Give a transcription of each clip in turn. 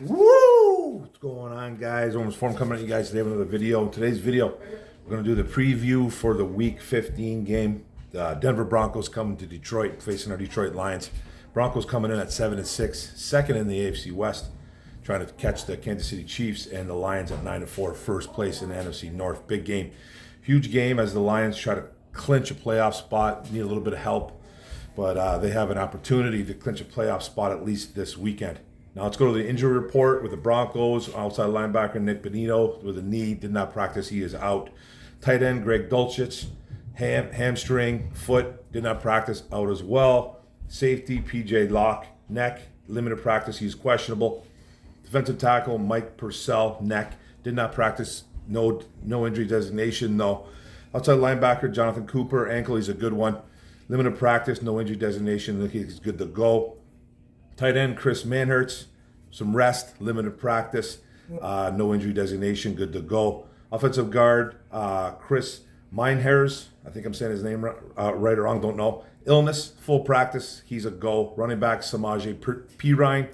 Woo! What's going on, guys? Almost Form coming at you guys today with another video. In today's video, we're going to do the preview for the Week 15 game. Denver Broncos coming to Detroit, facing our Detroit Lions. Broncos coming in at 7-6, second in the AFC West, trying to catch the Kansas City Chiefs, and the Lions at 9-4, first place in the NFC North. Big game, huge game as the Lions try to clinch a playoff spot. Need a little bit of help, but they have an opportunity to clinch a playoff spot at least this weekend. Now let's go to the injury report with the Broncos. Outside linebacker Nick Benito with a knee, did not practice. He is out. Tight end Greg Dulcich, hamstring, foot, did not practice, out as well. Safety PJ Locke, neck, limited practice. He's questionable. Defensive tackle Mike Purcell, neck, did not practice. No injury designation, though. Outside linebacker Jonathan Cooper, ankle, he's a good one. Limited practice, no injury designation. He's good to go. Tight end Chris Manhertz, some rest, limited practice, no injury designation, good to go. Offensive guard Chris Meinherz, I think I'm saying his name right or wrong, don't know. Illness, full practice, he's a go. Running back Samaje Perine,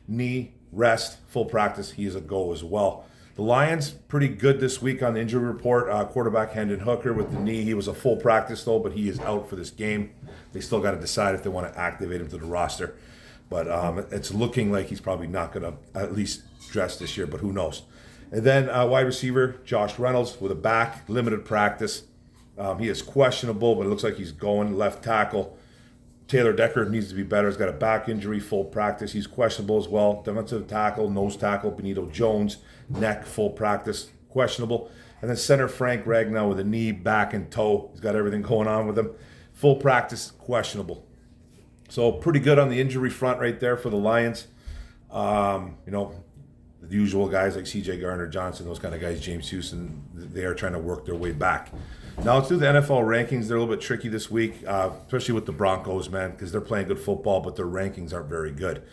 knee, rest, full practice, he is a go as well. The Lions, pretty good this week on the injury report. Quarterback Hendon Hooker with the knee. He was a full practice though, but he is out for this game. They still got to decide if they want to activate him to the roster. But it's looking like he's probably not going to at least dress this year, but who knows. And then wide receiver Josh Reynolds with a back, limited practice. He is questionable, but it looks like he's going. Left tackle Taylor Decker needs to be better. He's got a back injury, full practice. He's questionable as well. Defensive tackle, nose tackle Benito Jones, neck, full practice, questionable. And then center Frank Ragnow with a knee, back, and toe. He's got everything going on with him. Full practice, questionable. So pretty good on the injury front right there for the Lions. The usual guys like C.J. Gardner-Johnson, those kind of guys, James Houston, they are trying to work their way back. Now let's do the NFL rankings. They're a little bit tricky this week, especially with the Broncos, man, because they're playing good football, but their rankings aren't very good.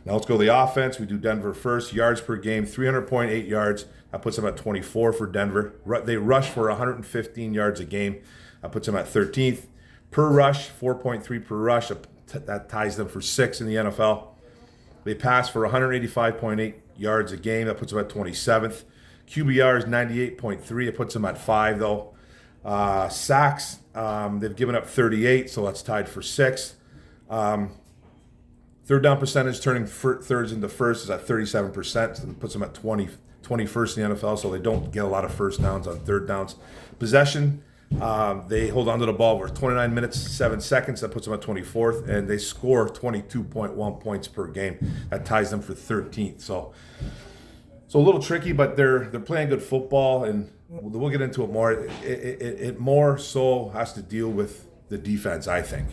Now let's go to the offense. We do Denver first. Yards per game, 300.8 yards. That puts them at 24 for Denver. They rush for 115 yards a game. That puts them at 13th. Per rush, 4.3 per rush. That ties them for 6th in the NFL. They pass for 185.8 yards a game. That puts them at 27th. QBR is 98.3. It puts them at 5, though. Sacks, they've given up 38, so that's tied for 6th. Third down percentage, turning thirds into firsts, is at 37%. So that puts them at 21st in the NFL, so they don't get a lot of first downs on third downs. Possession, they hold on to the ball for 29 minutes, 7 seconds. That puts them at 24th, and they score 22.1 points per game. That ties them for 13th. So a little tricky, but they're playing good football, and we'll get into it more. It more so has to deal with the defense, I think,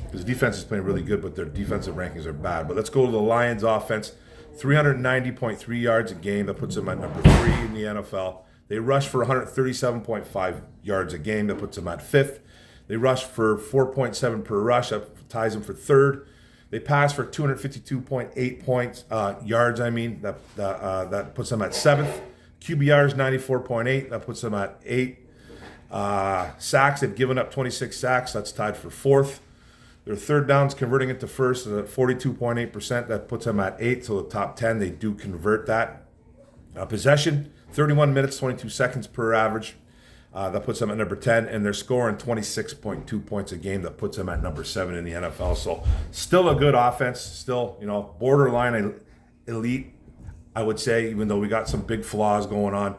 because the defense is playing really good, but their defensive rankings are bad. But let's go to the Lions offense. 390.3 yards a game. That puts them at number 3 in the NFL. They rush for 137.5 yards a game. That puts them at 5th. They rush for 4.7 per rush. That ties them for 3rd. They pass for 252.8 yards. That puts them at 7th. QBR is 94.8. That puts them at 8. Sacks, they've given up 26 sacks. That's tied for 4th. Their third downs converting into first is at 42.8%. That puts them at 8. So the top 10, they do convert that. Possession, 31 minutes, 22 seconds per average. That puts them at number 10, and they're scoring 26.2 points a game. That puts them at number 7 in the NFL. So still a good offense, still, borderline elite, I would say, even though we got some big flaws going on.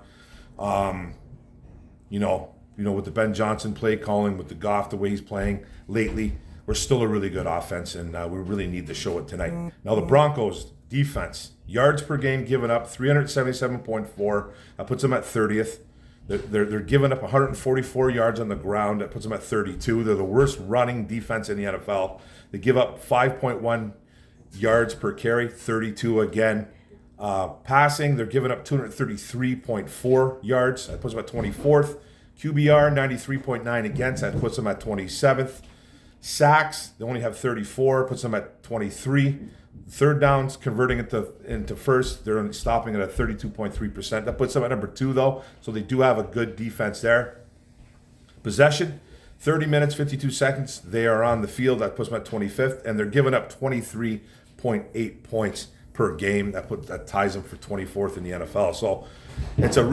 With the Ben Johnson play calling, with the Goff, the way he's playing lately, we're still a really good offense, and we really need to show it tonight. Now the Broncos defense, yards per game given up 377.4. That puts them at 30th. They're giving up 144 yards on the ground. That puts them at 32. They're the worst running defense in the NFL. They give up 5.1 yards per carry, 32 again. Passing, they're giving up 233.4 yards. That puts them at 24th. QBR, 93.9 against. That puts them at 27th. Sacks, they only have 34. Puts them at 23. Third downs, converting into first, they're only stopping at a 32.3%. That puts them at number 2, though, so they do have a good defense there. Possession, 30 minutes, 52 seconds. They are on the field. That puts them at 25th, and they're giving up 23.8 points per game. That ties them for 24th in the NFL. So it's a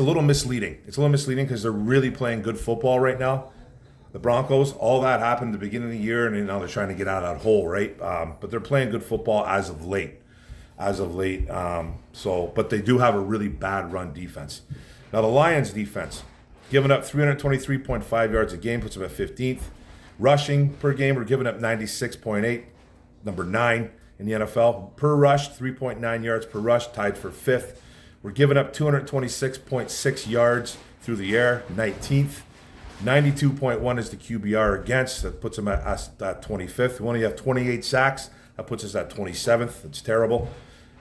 little misleading. It's a little misleading because they're really playing good football right now. The Broncos, all that happened at the beginning of the year, and now they're trying to get out of that hole, right? But they're playing good football as of late. But they do have a really bad run defense. Now the Lions defense, giving up 323.5 yards a game, puts them at 15th. Rushing per game, we're giving up 96.8, number 9 in the NFL. Per rush, 3.9 yards per rush, tied for 5th. We're giving up 226.6 yards through the air, 19th. 92.1 is the QBR against. That puts them at 25th. We only have 28 sacks. That puts us at 27th. It's terrible.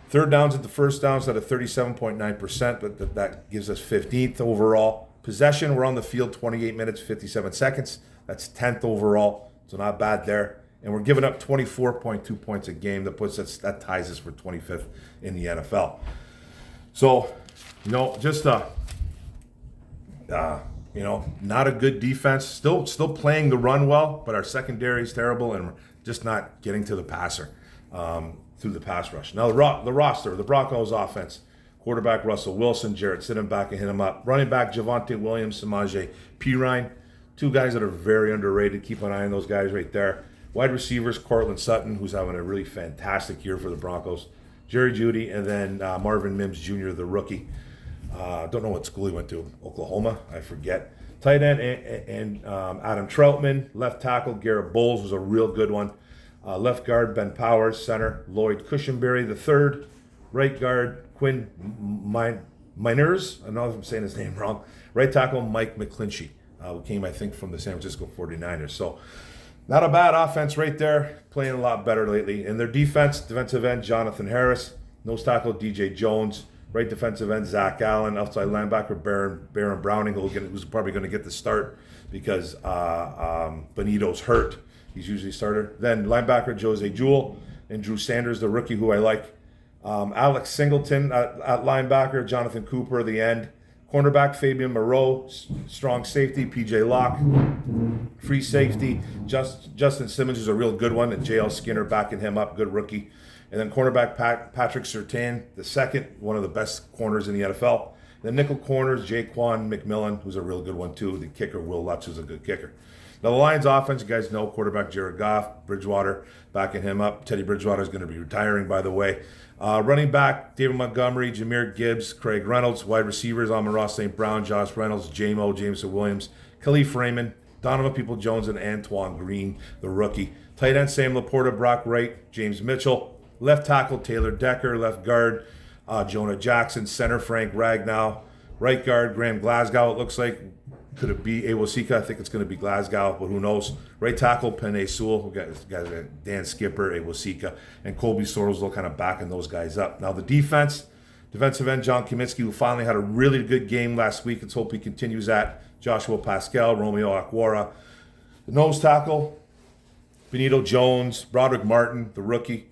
Third downs at the first downs at a 37.9%, but that gives us 15th overall. Possession, we're on the field 28 minutes, 57 seconds. That's 10th overall, so not bad there. And we're giving up 24.2 points a game. That ties us for 25th in the NFL. So, just not a good defense. Still playing the run well, but our secondary is terrible, and we're just not getting to the passer through the pass rush. Now the roster, the Broncos offense: quarterback Russell Wilson, Jarrett Stidham backing him up. Running back Javonte Williams, Samaje Perine, two guys that are very underrated. Keep an eye on those guys right there. Wide receivers: Cortland Sutton, who's having a really fantastic year for the Broncos. Jerry Jeudy, and then Marvin Mims Jr., the rookie. Don't know what school he went to. Oklahoma, I forget. Tight end and Adam Troutman. Left tackle Garrett Bowles was a real good one. Left guard Ben Powers. Center Lloyd Cushenberry the third. Right guard Quinn Miners. I don't know if I'm saying his name wrong. Right tackle Mike McClinchy, who came, I think, from the San Francisco 49ers. So not a bad offense right there. Playing a lot better lately. And their defensive end Jonathan Harris. Nose tackle DJ Jones. Right defensive end, Zach Allen. Outside linebacker, Baron Browning, who's probably going to get the start because Benito's hurt. He's usually a starter. Then linebacker, Jose Jewell. And Drew Sanders, the rookie, who I like. Alex Singleton at linebacker. Jonathan Cooper, the end. Cornerback, Fabian Moreau. Strong safety, PJ Locke. Free safety, Justin Simmons is a real good one. And JL Skinner backing him up, good rookie. And then cornerback Patrick Surtain, the second, one of the best corners in the NFL. The nickel corners, Jaquan McMillan, who's a real good one too. The kicker, Will Lutz, who's a good kicker. Now the Lions offense, you guys know, quarterback Jared Goff, Bridgewater backing him up. Teddy Bridgewater is going to be retiring, by the way. Running back, David Montgomery, Jahmyr Gibbs, Craig Reynolds. Wide receivers, Amon-Ra St. Brown, Josh Reynolds, Jameson Williams, Khalif Raymond, Donovan Peoples-Jones, and Antoine Green, the rookie. Tight end, Sam Laporta, Brock Wright, James Mitchell. Left tackle, Taylor Decker. Left guard, Jonah Jackson. Center, Frank Ragnow. Right guard, Graham Glasgow, it looks like. Could it be Awosika? I think it's going to be Glasgow, but who knows. Right tackle, Penei Sewell. We got Dan Skipper, Awosika, and Colby Sorrells kind of backing those guys up. Now the defensive end, John Kaminsky, who finally had a really good game last week. Let's hope he continues that. Joshua Pascal, Romeo Akwara. The nose tackle, Benito Jones, Broderick Martin, the rookie.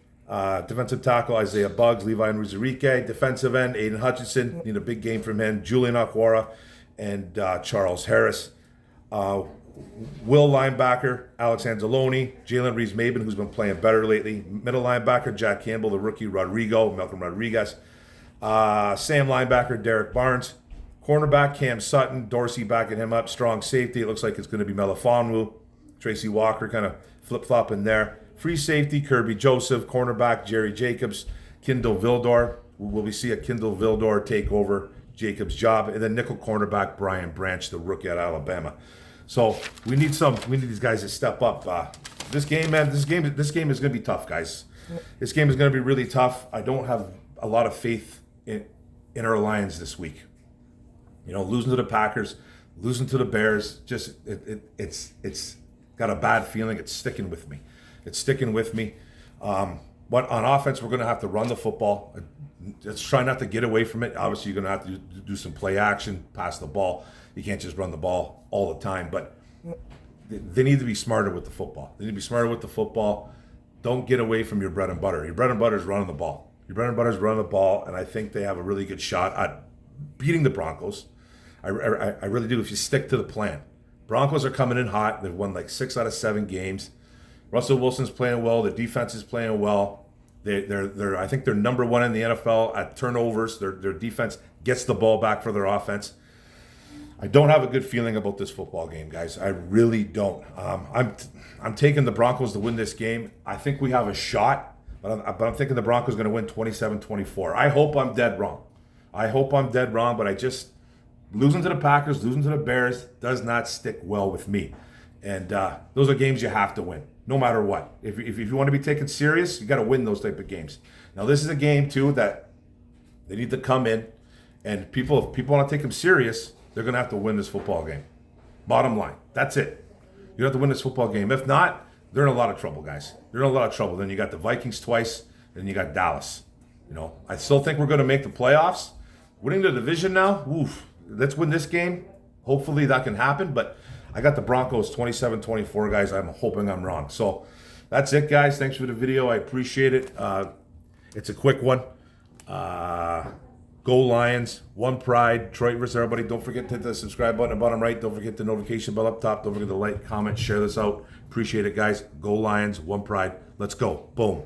Defensive tackle, Isaiah Buggs, Levi Nuzurike. Defensive end, Aiden Hutchinson. Need a big game from him. Julian Akwara and Charles Harris. Will linebacker, Alex Anzalone. Jalen Reeves-Maben, who's been playing better lately. Middle linebacker, Jack Campbell, the rookie, Malcolm Rodriguez. Sam linebacker, Derek Barnes. Cornerback, Cam Sutton. Dorsey backing him up. Strong safety. It looks like it's going to be Melifonwu. Tracy Walker kind of flip-flopping there. Free safety, Kirby Joseph. Cornerback, Jerry Jacobs. Kindle Vildor. Will we see a Kindle Vildor take over Jacobs' job? And then nickel cornerback, Brian Branch, the rookie out of Alabama. So we need these guys to step up. This game is going to be tough, guys. This game is going to be really tough. I don't have a lot of faith in our Lions this week. Losing to the Packers, losing to the Bears, just it's got a bad feeling. It's sticking with me. But on offense, we're going to have to run the football. Let's try not to get away from it. Obviously, you're going to have to do some play action, pass the ball. You can't just run the ball all the time. But they need to be smarter with the football. Don't get away from your bread and butter. Your bread and butter is running the ball. And I think they have a really good shot at beating the Broncos. I really do if you stick to the plan. Broncos are coming in hot. They've won like 6 out of 7 games. Russell Wilson's playing well. The defense is playing well. They're I think they're number one in the NFL at turnovers. Their defense gets the ball back for their offense. I don't have a good feeling about this football game, guys. I really don't. I'm taking the Broncos to win this game. I think we have a shot, but I'm thinking the Broncos are going to win 27-24. I hope I'm dead wrong. But I just losing to the Packers, losing to the Bears does not stick well with me. And those are games you have to win, no matter what. If you want to be taken serious, you got to win those type of games. Now, this is a game, too, that they need to come in, and if people want to take them serious, they're going to have to win this football game. Bottom line. That's it. You have to win this football game. If not, they're in a lot of trouble, guys. They're in a lot of trouble. Then you got the Vikings twice, and you got Dallas. I still think we're going to make the playoffs. Winning the division now, oof. Let's win this game. Hopefully that can happen, but I got the Broncos 27-24, guys. I'm hoping I'm wrong. So that's it, guys. Thanks for the video. I appreciate it. It's a quick one. Go Lions. One pride. Detroit versus everybody. Don't forget to hit the subscribe button at the bottom right. Don't forget the notification bell up top. Don't forget to like, comment, share this out. Appreciate it, guys. Go Lions. One pride. Let's go. Boom.